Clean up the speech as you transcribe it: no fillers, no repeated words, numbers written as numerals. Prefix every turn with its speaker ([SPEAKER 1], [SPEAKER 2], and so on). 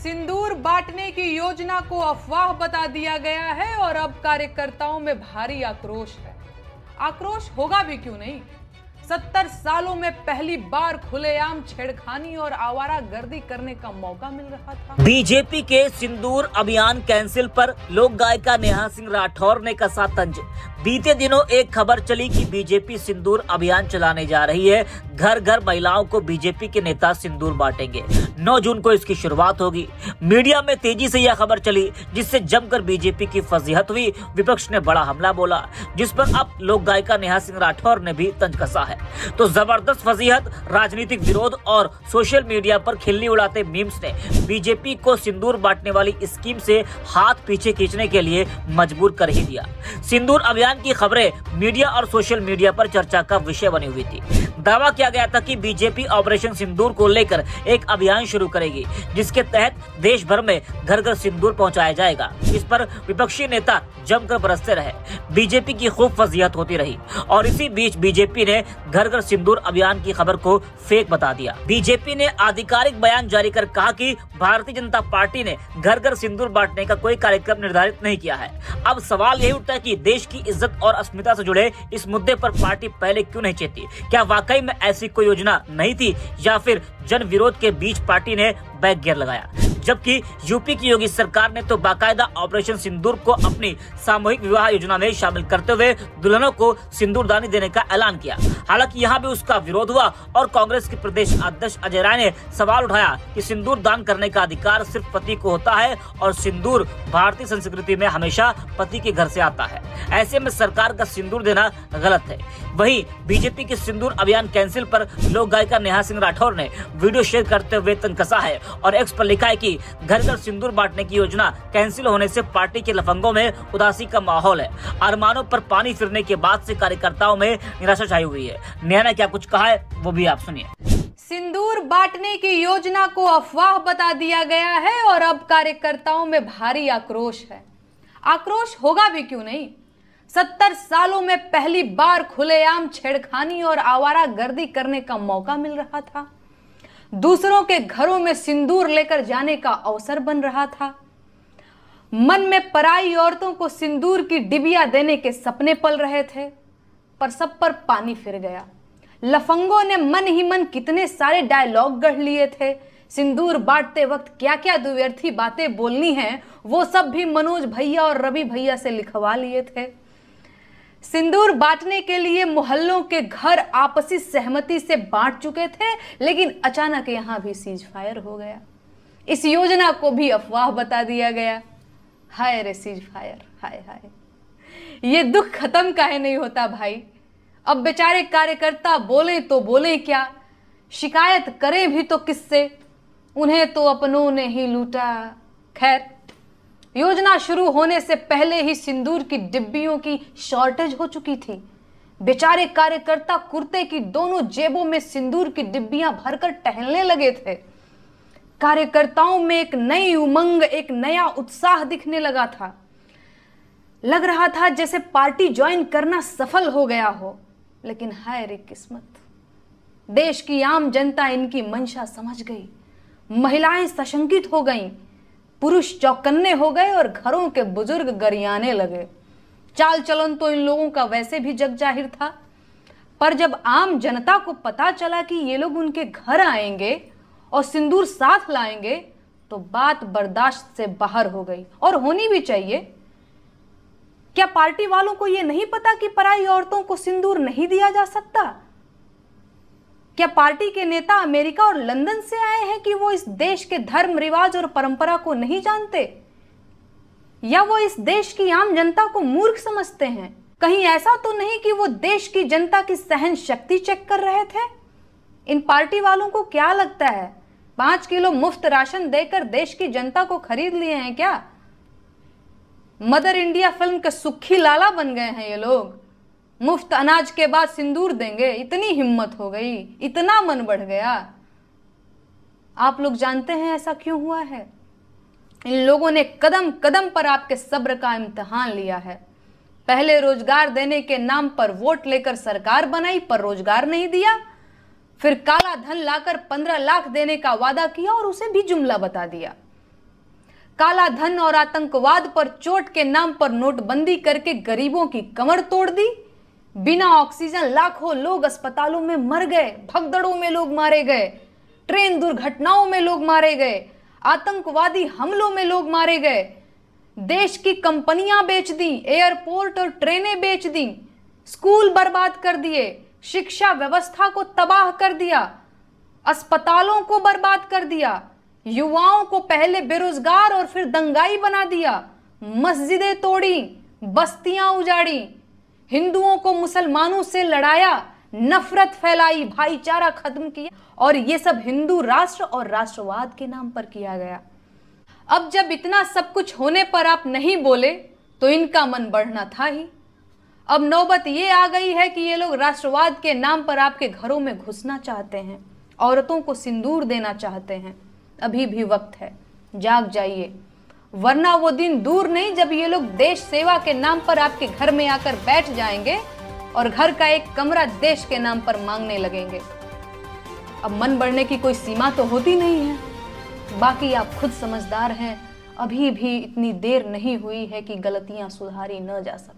[SPEAKER 1] सिंदूर बांटने की योजना को अफवाह बता दिया गया है और अब कार्यकर्ताओं में भारी आक्रोश है। आक्रोश होगा भी क्यों नहीं। 70 सालों में पहली बार खुलेआम छेड़खानी और आवारागर्दी करने का मौका मिल रहा था।
[SPEAKER 2] बीजेपी के सिंदूर अभियान कैंसिल पर लोक गायिका नेहा सिंह राठौर ने कसा तंज। बीते दिनों एक खबर चली कि बीजेपी सिंदूर अभियान चलाने जा रही है। घर घर महिलाओं को बीजेपी के नेता सिंदूर बांटेंगे। 9 जून को इसकी शुरुआत होगी। मीडिया में तेजी से यह खबर चली, जिससे जमकर बीजेपी की फजीहत हुई। विपक्ष ने बड़ा हमला बोला, जिस पर अब लोक गायिका नेहा सिंह राठौर ने भी तंज कसा है। तो जबरदस्त फजीहत, राजनीतिक विरोध और सोशल मीडिया पर खिल्ली उड़ाते मीम्स ने बीजेपी को सिंदूर बांटने वाली स्कीम से हाथ पीछे खींचने के लिए मजबूर कर ही दिया। सिंदूर अभियान की खबरें मीडिया और सोशल मीडिया पर चर्चा का विषय बनी हुई थी। दावा किया गया था कि बीजेपी ऑपरेशन सिंदूर को लेकर एक अभियान शुरू करेगी, जिसके तहत देश भर में घर घर सिंदूर पहुंचाया जाएगा। इस पर विपक्षी नेता जमकर बरसते रहे। बीजेपी की खूब फजीहत होती रही और इसी बीच बीजेपी ने घर घर सिंदूर अभियान की खबर को फेक बता दिया। बीजेपी ने आधिकारिक बयान जारी कर कहा कि भारतीय जनता पार्टी ने घर घर सिंदूर बांटने का कोई कार्यक्रम निर्धारित नहीं किया है। अब सवाल यही उठता है कि देश की इज्जत और अस्मिता से जुड़े इस मुद्दे पर पार्टी पहले क्यों नहीं चेती? क्या वाकई में ऐसी कोई योजना नहीं थी, या फिर जन विरोध के बीच पार्टी ने बैक गियर लगाया? जबकि यूपी की योगी सरकार ने तो बाकायदा ऑपरेशन सिंदूर को अपनी सामूहिक विवाह योजना में शामिल करते हुए दुल्हनों को सिंदूरदानी देने का ऐलान किया। हालांकि यहाँ भी उसका विरोध हुआ और कांग्रेस के प्रदेश अध्यक्ष अजय राय ने सवाल उठाया कि सिंदूर दान करने का अधिकार सिर्फ पति को होता है और सिंदूर भारतीय संस्कृति में हमेशा पति के घर से आता है। ऐसे में सरकार का सिंदूर देना गलत है। वहीं बीजेपी के सिंदूर अभियान कैंसिल पर लोक गायिका नेहा सिंह राठौर ने वीडियो शेयर करते हुए तंज कसा है और एक्स पर लिखा है कि घर घर सिंदूर बांटने की योजना कैंसिल होने से पार्टी के लफंगों में उदासी का माहौल है। अरमानों पर पानी फिरने के बाद से कार्यकर्ताओं में निराशा छाई हुई है। नेहा ने क्या कुछ कहा है वो भी आप सुनिए।
[SPEAKER 1] सिंदूर बांटने की योजना को अफवाह बता दिया गया है और अब कार्यकर्ताओं में भारी आक्रोश है। आक्रोश होगा भी क्यों नहीं। 70 सालों में पहली बार खुलेआम छेड़खानी और आवारागर्दी करने का मौका मिल रहा था। दूसरों के घरों में सिंदूर लेकर जाने का अवसर बन रहा था। मन में पराई औरतों को सिंदूर की डिबिया देने के सपने पल रहे थे, पर सब पर पानी फिर गया। लफंगों ने मन ही मन कितने सारे डायलॉग गढ़ लिए थे। सिंदूर बांटते वक्त क्या क्या दुव्यर्थी बातें बोलनी हैं, वो सब भी मनोज भैया और रवि भैया से लिखवा लिए थे। सिंदूर बांटने के लिए मोहल्लों के घर आपसी सहमति से बांट चुके थे, लेकिन अचानक यहां भी सीज फायर हो गया। इस योजना को भी अफवाह बता दिया गया। हाय रे सीज फायर, हाय हाय। ये दुख खत्म काहे नहीं होता भाई। अब बेचारे कार्यकर्ता बोले तो बोले क्या, शिकायत करें भी तो किससे? उन्हें तो अपनों ने ही लूटा। खैर, योजना शुरू होने से पहले ही सिंदूर की डिब्बियों की शॉर्टेज हो चुकी थी। बेचारे कार्यकर्ता कुर्ते की दोनों जेबों में सिंदूर की डिब्बियां भरकर टहलने लगे थे। कार्यकर्ताओं में एक नई उमंग, एक नया उत्साह दिखने लगा था। लग रहा था जैसे पार्टी ज्वाइन करना सफल हो गया हो। लेकिन हाय रे किस्मत, देश की आम जनता इनकी मंशा समझ गई। महिलाएं सशंकित हो गईं, पुरुष चौकन्ने हो गए और घरों के बुजुर्ग गरियाने लगे। चाल चलन तो इन लोगों का वैसे भी जग जाहिर था, पर जब आम जनता को पता चला कि ये लोग उनके घर आएंगे और सिंदूर साथ लाएंगे, तो बात बर्दाश्त से बाहर हो गई। और होनी भी चाहिए। क्या पार्टी वालों को यह नहीं पता कि पराई औरतों को सिंदूर नहीं दिया जा सकता? क्या पार्टी के नेता अमेरिका और लंदन से आए हैं कि वो इस देश के धर्म, रिवाज और परंपरा को नहीं जानते? या वो इस देश की आम जनता को मूर्ख समझते हैं? कहीं ऐसा तो नहीं कि वो देश की जनता की सहन शक्ति चेक कर रहे थे? इन पार्टी वालों को क्या लगता है 5 किलो मुफ्त राशन देकर देश की जनता को खरीद लिए हैं क्या? मदर इंडिया फिल्म के सुखी लाला बन गए हैं ये लोग। मुफ्त अनाज के बाद सिंदूर देंगे, इतनी हिम्मत हो गई, इतना मन बढ़ गया। आप लोग जानते हैं ऐसा क्यों हुआ है? इन लोगों ने कदम कदम पर आपके सब्र का इम्तिहान लिया है। पहले रोजगार देने के नाम पर वोट लेकर सरकार बनाई, पर रोजगार नहीं दिया। फिर काला धन लाकर 15 लाख देने का वादा किया और उसे भी जुमला बता दिया। काला धन और आतंकवाद पर चोट के नाम पर नोटबंदी करके गरीबों की कमर तोड़ दी। बिना ऑक्सीजन लाखों लोग अस्पतालों में मर गए, भगदड़ों में लोग मारे गए, ट्रेन दुर्घटनाओं में लोग मारे गए, आतंकवादी हमलों में लोग मारे गए, देश की कंपनियां बेच दी, एयरपोर्ट और ट्रेनें बेच दी, स्कूल बर्बाद कर दिए, शिक्षा व्यवस्था को तबाह कर दिया, अस्पतालों को बर्बाद कर दिया, युवाओं को पहले बेरोजगार और फिर दंगाई बना दिया, मस्जिदें तोड़ी, बस्तियां उजाड़ी, हिंदुओं को मुसलमानों से लड़ाया, नफरत फैलाई, भाईचारा खत्म किया, और ये सब हिंदू राष्ट्र और राष्ट्रवाद के नाम पर किया गया। अब जब इतना सब कुछ होने पर आप नहीं बोले तो इनका मन बढ़ना था ही। अब नौबत ये आ गई है कि ये लोग राष्ट्रवाद के नाम पर आपके घरों में घुसना चाहते हैं, औरतों को सिंदूर देना चाहते हैं। अभी भी वक्त है, जाग जाइए, वरना वो दिन दूर नहीं जब ये लोग देश सेवा के नाम पर आपके घर में आकर बैठ जाएंगे और घर का एक कमरा देश के नाम पर मांगने लगेंगे। अब मन बढ़ने की कोई सीमा तो होती नहीं है। बाकी आप खुद समझदार हैं, अभी भी इतनी देर नहीं हुई है कि गलतियां सुधारी न जा सके।